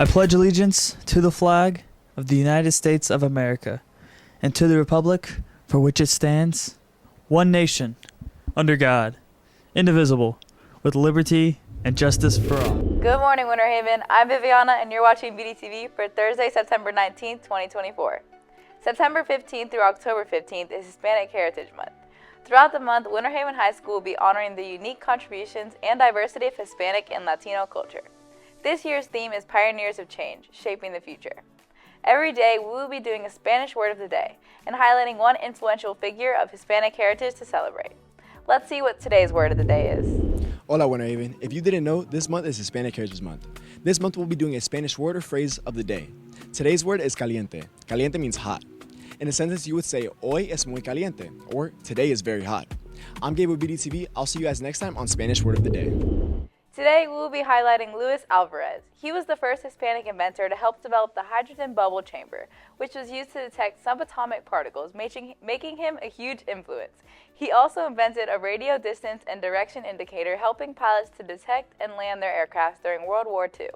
I pledge allegiance to the flag of the United States of America and to the republic for which it stands, one nation, under God, indivisible, with liberty and justice for all. Good morning, Winter Haven. I'm Viviana, and you're watching BDTV for Thursday, September 19th, 2024. September 15th through October 15th is Hispanic Heritage Month. Throughout the month, Winter Haven High School will be honoring the unique contributions and diversity of Hispanic and Latino culture. This year's theme is Pioneers of Change, Shaping the Future. Every day, we will be doing a Spanish word of the day and highlighting one influential figure of Hispanic heritage to celebrate. Let's see what today's word of the day is. Hola, Winter Haven. If you didn't know, this month is Hispanic Heritage Month. This month we'll be doing a Spanish word or phrase of the day. Today's word is caliente. Caliente means hot. In a sentence, you would say, hoy es muy caliente, or today is very hot. I'm Gabe with BDTV. I'll see you guys next time on Spanish Word of the Day. Today, we will be highlighting Luis Alvarez. He was the first Hispanic inventor to help develop the hydrogen bubble chamber, which was used to detect subatomic particles, making him a huge influence. He also invented a radio distance and direction indicator, helping pilots to detect and land their aircraft during World War II.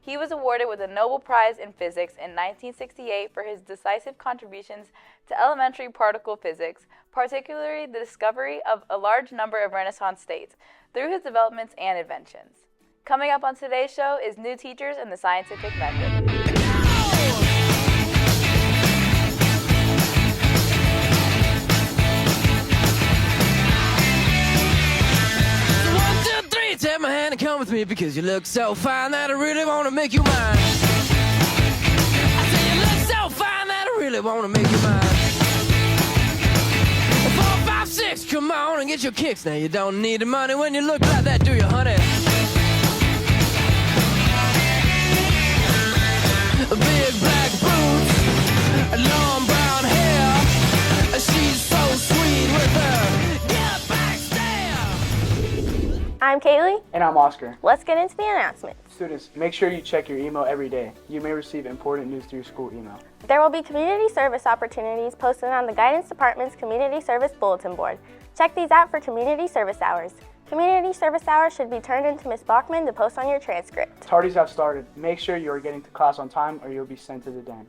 He was awarded with a Nobel Prize in Physics in 1968 for his decisive contributions to elementary particle physics, particularly the discovery of a large number of Renaissance states, through his developments and inventions. Coming up on today's show is New Teachers and the Scientific Method. Take my hand and come with me because you look so fine that I really want to make you mine. I say you look so fine that I really want to make you mine. 4, 5, 6, come on and get your kicks. Now you don't need the money when you look like that, do you, honey? Big black boots, long brown hair. She's so sweet with her get back stare. I'm Kaylee. And I'm Oscar. Let's get into the announcements. Students, make sure you check your email every day. You may receive important news through your school email. There will be community service opportunities posted on the Guidance Department's Community Service Bulletin Board. Check these out for community service hours. Community service hours should be turned into Ms. Bachman to post on your transcript. Tardies have started. Make sure you are getting to class on time or you'll be sent to the den.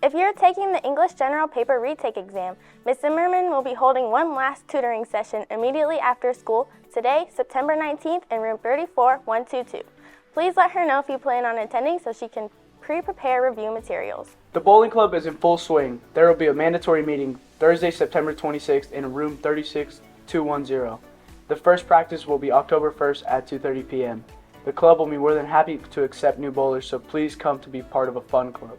If you're taking the English General Paper Retake exam, Ms. Zimmerman will be holding one last tutoring session immediately after school today, September 19th, in room 34122. Please let her know if you plan on attending so she can pre-prepare review materials. The bowling club is in full swing. There will be a mandatory meeting Thursday, September 26th in room 36210. The first practice will be October 1st at 2:30 p.m. The club will be more than happy to accept new bowlers, so please come to be part of a fun club.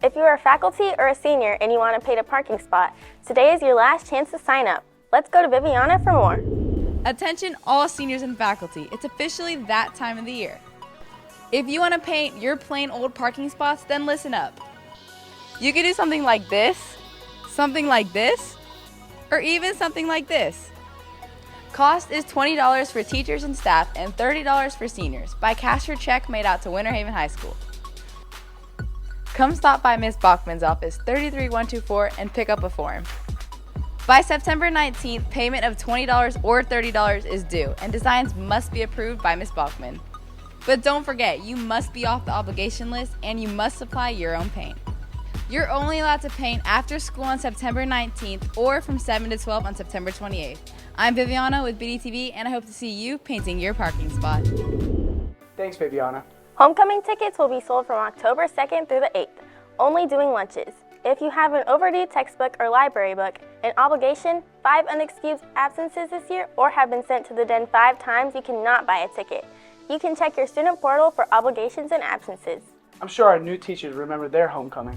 If you are faculty or a senior and you want to paid a parking spot, today is your last chance to sign up. Let's go to Viviana for more. Attention all seniors and faculty, it's officially that time of the year. If you want to paint your plain old parking spots, then listen up. You could do something like this, or even something like this. Cost is $20 for teachers and staff and $30 for seniors by cash or check made out to Winter Haven High School. Come stop by Ms. Bachman's office, 33124, and pick up a form. By September 19th, payment of $20 or $30 is due, and designs must be approved by Ms. Bachman. But don't forget, you must be off the obligation list, and you must supply your own paint. You're only allowed to paint after school on September 19th or from 7 to 12 on September 28th. I'm Viviana with BDTV, and I hope to see you painting your parking spot. Thanks, Viviana. Homecoming tickets will be sold from October 2nd through the 8th, only doing lunches. If you have an overdue textbook or library book, an obligation, 5 unexcused absences this year, or have been sent to the den 5 times, you cannot buy a ticket. You can check your student portal for obligations and absences. I'm sure our new teachers remember their homecoming.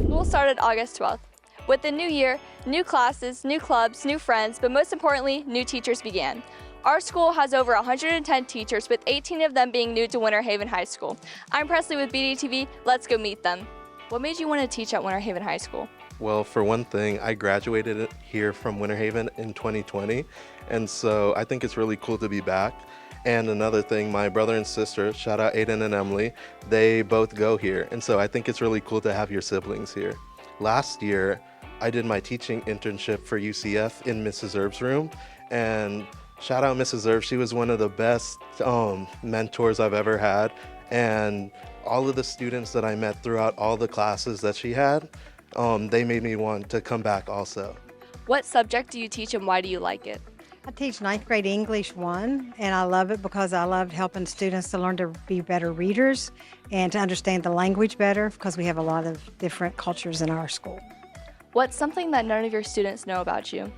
School started August 12th. With the new year, new classes, new clubs, new friends, but most importantly, new teachers began. Our school has over 110 teachers, with 18 of them being new to Winter Haven High School. I'm Presley with BDTV. Let's go meet them. What made you want to teach at Winter Haven High School? Well, for one thing, I graduated here from Winter Haven in 2020, and so I think it's really cool to be back. And another thing, my brother and sister, shout out Aiden and Emily, they both go here, and so I think it's really cool to have your siblings here. Last year, I did my teaching internship for UCF in Mrs. Erb's room, and shout out Mrs. Erb, she was one of the best mentors I've ever had. And all of the students that I met throughout all the classes that she had, they made me want to come back also. What subject do you teach and why do you like it? I teach 9th grade English 1, and I love it because I love helping students to learn to be better readers and to understand the language better because we have a lot of different cultures in our school. What's something that none of your students know about you?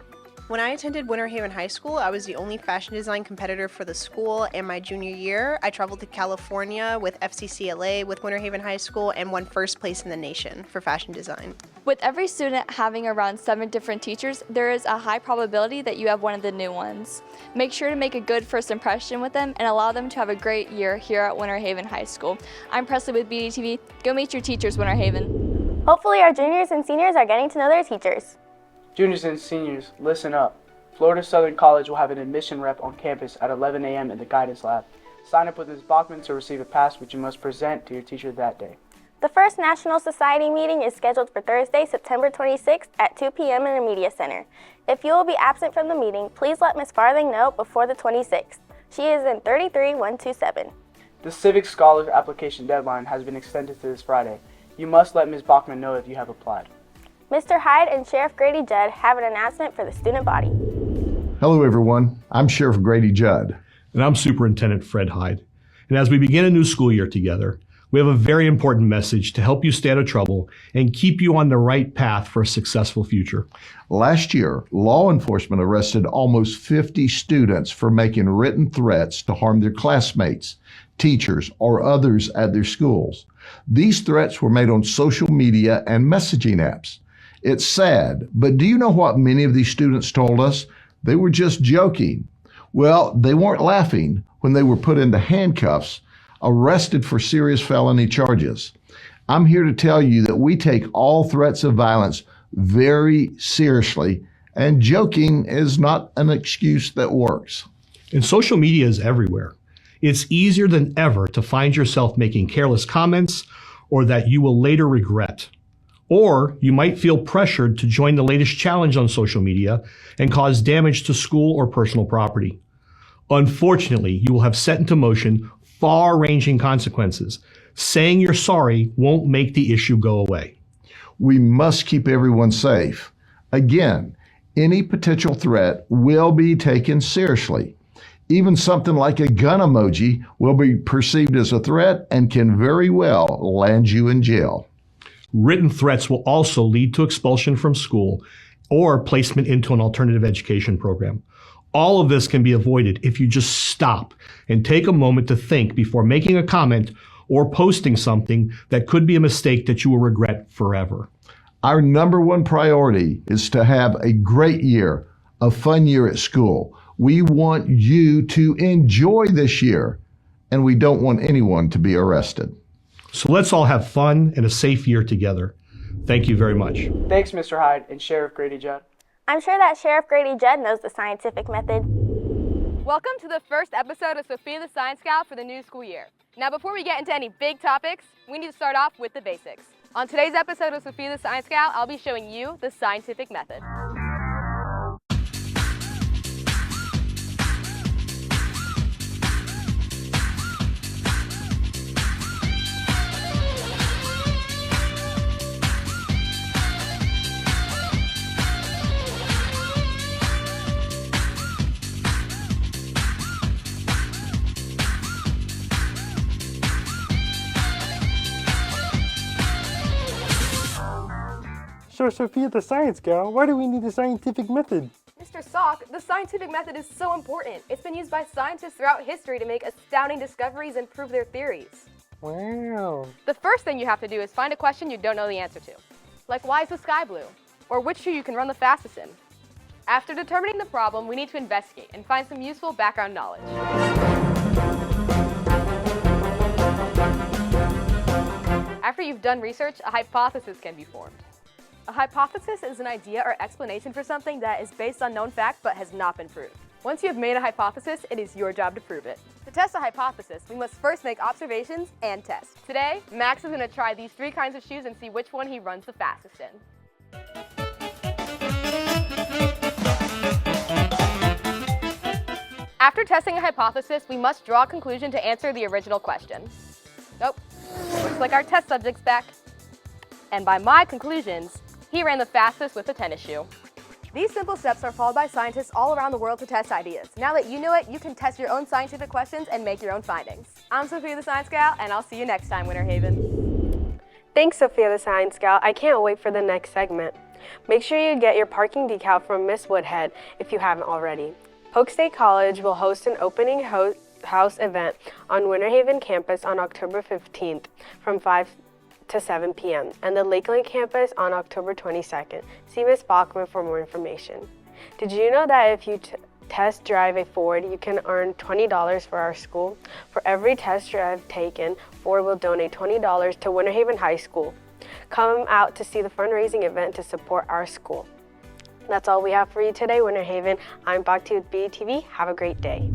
When I attended Winter Haven High School, I was the only fashion design competitor for the school, and my junior year, I traveled to California with FCCLA with Winter Haven High School and won first place in the nation for fashion design. With every student having around 7 different teachers, there is a high probability that you have one of the new ones. Make sure to make a good first impression with them and allow them to have a great year here at Winter Haven High School. I'm Presley with BDTV. Go meet your teachers, Winter Haven. Hopefully our juniors and seniors are getting to know their teachers. Juniors and seniors, listen up. Florida Southern College will have an admission rep on campus at 11 a.m. in the guidance lab. Sign up with Ms. Bachman to receive a pass which you must present to your teacher that day. The first National Society meeting is scheduled for Thursday, September 26th at 2 p.m. in the Media Center. If you will be absent from the meeting, please let Ms. Farthing know before the 26th. She is in 33127. The Civic Scholars application deadline has been extended to this Friday. You must let Ms. Bachman know if you have applied. Mr. Hyde and Sheriff Grady Judd have an announcement for the student body. Hello, everyone. I'm Sheriff Grady Judd. And I'm Superintendent Fred Hyde. And as we begin a new school year together, we have a very important message to help you stay out of trouble and keep you on the right path for a successful future. Last year, law enforcement arrested almost 50 students for making written threats to harm their classmates, teachers, or others at their schools. These threats were made on social media and messaging apps. It's sad, but do you know what many of these students told us? They were just joking. Well, they weren't laughing when they were put into handcuffs, arrested for serious felony charges. I'm here to tell you that we take all threats of violence very seriously, and joking is not an excuse that works. And social media is everywhere. It's easier than ever to find yourself making careless comments or that you will later regret. Or you might feel pressured to join the latest challenge on social media and cause damage to school or personal property. Unfortunately, you will have set into motion far-ranging consequences. Saying you're sorry won't make the issue go away. We must keep everyone safe. Again, any potential threat will be taken seriously. Even something like a gun emoji will be perceived as a threat and can very well land you in jail. Written threats will also lead to expulsion from school or placement into an alternative education program. All of this can be avoided if you just stop and take a moment to think before making a comment or posting something that could be a mistake that you will regret forever. Our number one priority is to have a great year, a fun year at school. We want you to enjoy this year, and we don't want anyone to be arrested. So let's all have fun and a safe year together. Thank you very much. Thanks, Mr. Hyde and Sheriff Grady Judd. I'm sure that Sheriff Grady Judd knows the scientific method. Welcome to the first episode of Sophia the Science Scout for the new school year. Now, before we get into any big topics, we need to start off with the basics. On today's episode of Sophia the Science Scout, I'll be showing you the scientific method. So, Sophia the Science Gal, why do we need a scientific method? Mr. Sock, the scientific method is so important. It's been used by scientists throughout history to make astounding discoveries and prove their theories. Wow. The first thing you have to do is find a question you don't know the answer to. Like, why is the sky blue? Or which shoe you can run the fastest in. After determining the problem, we need to investigate and find some useful background knowledge. After you've done research, a hypothesis can be formed. A hypothesis is an idea or explanation for something that is based on known fact but has not been proved. Once you have made a hypothesis, it is your job to prove it. To test a hypothesis, we must first make observations and tests. Today, Max is going to try these 3 kinds of shoes and see which one he runs the fastest in. After testing a hypothesis, we must draw a conclusion to answer the original question. Nope. Looks like our test subject's back. And by my conclusions, he ran the fastest with a tennis shoe. These simple steps are followed by scientists all around the world to test ideas. Now that you know it, you can test your own scientific questions and make your own findings. I'm Sophia the Science Gal, and I'll see you next time, Winter Haven. Thanks, Sophia the Science Gal. I can't wait for the next segment. Make sure you get your parking decal from Miss Woodhead if you haven't already. Polk State College will host an opening house event on Winter Haven campus on October 15th from 5 to 7 p.m. and the Lakeland campus on October 22nd. See Ms. Bachman for more information. Did you know that if you test drive a Ford, you can earn $20 for our school? For every test drive taken, Ford will donate $20 to Winter Haven High School. Come out to see the fundraising event to support our school. That's all we have for you today, Winter Haven. I'm Bhakti with BDTV. Have a great day.